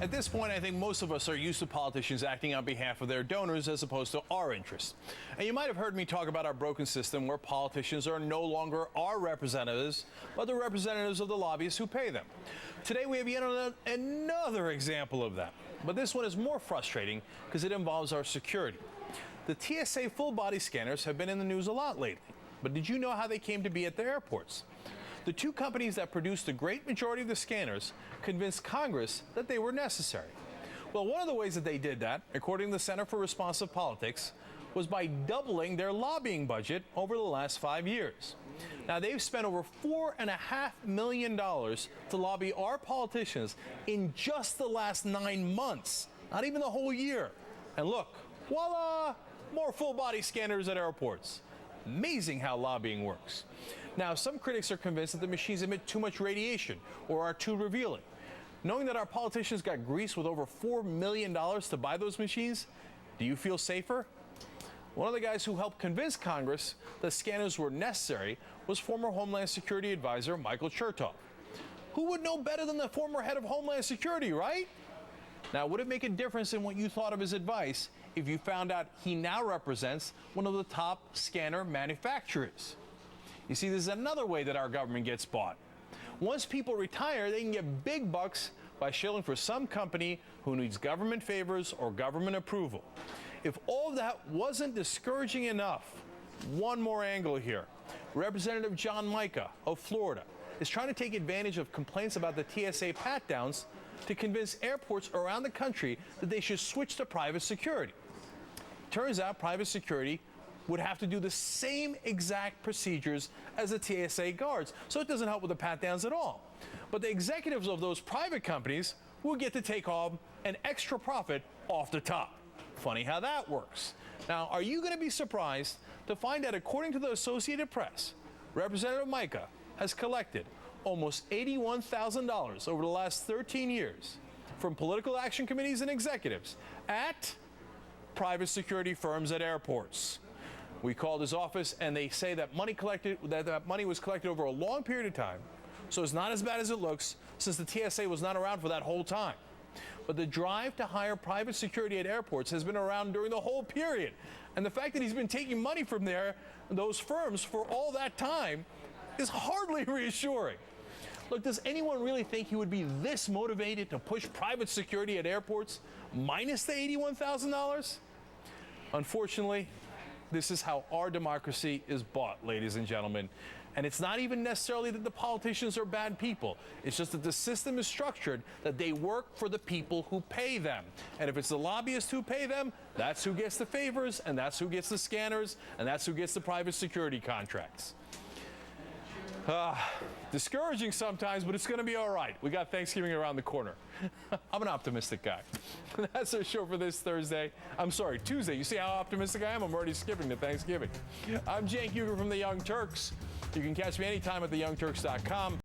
At this point, I think most of us are used to politicians acting on behalf of their donors as opposed to our interests. And you might have heard me talk about our broken system where politicians are no longer our representatives, but the representatives of the lobbyists who pay them. Today, we have yet another example of that. But this one is more frustrating because it involves our security. The TSA full-body scanners have been in the news a lot lately. But did you know how they came to be at the airports? The two companies that produced the great majority of the scanners convinced Congress that they were necessary. Well, one of the ways that they did that, according to the Center for Responsive Politics, was by doubling their lobbying budget over the last 5 years. Now, they've spent over $4.5 million to lobby our politicians in just the last 9 months, not even the whole year. And look, voila, more full-body scanners at airports. Amazing how lobbying works. Now, some critics are convinced that the machines emit too much radiation or are too revealing. Knowing that our politicians got greased with over $4 million to buy those machines, do you feel safer? One of the guys who helped convince Congress that scanners were necessary was former Homeland Security advisor Michael Chertoff. Who would know better than the former head of Homeland Security, right? Now, would it make a difference in what you thought of his advice if you found out he now represents one of the top scanner manufacturers? You see, this is another way that our government gets bought. Once people retire, they can get big bucks by shilling for some company who needs government favors or government approval. If all of that wasn't discouraging enough, one more angle here. Representative John Mica of Florida is trying to take advantage of complaints about the TSA pat-downs to convince airports around the country that they should switch to private security. Turns out private security would have to do the same exact procedures as the TSA guards, so it doesn't help with the pat-downs at all. But the executives of those private companies will get to take home an extra profit off the top. Funny how that works. Now, are you going to be surprised to find that, according to the Associated Press, Representative Mica has collected almost $81,000 over the last 13 years from political action committees and executives at private security firms at airports. We called his office, and they say that money was collected over a long period of time, so it's not as bad as it looks, since the TSA was not around for that whole time. But the drive to hire private security at airports has been around during the whole period, and the fact that he's been taking money from those firms for all that time is hardly reassuring. Look, does anyone really think he would be this motivated to push private security at airports minus the $81,000? Unfortunately, this is how our democracy is bought, ladies and gentlemen. And it's not even necessarily that the politicians are bad people. It's just that the system is structured that they work for the people who pay them. And if it's the lobbyists who pay them, that's who gets the favors, and that's who gets the scanners, and that's who gets the private security contracts. Discouraging sometimes, but it's going to be all right. We got Thanksgiving around the corner. I'm an optimistic guy. That's our show for this Tuesday. You see how optimistic I am? I'm already skipping to Thanksgiving. I'm Cenk Uygur from the Young Turks. You can catch me anytime at theyoungturks.com.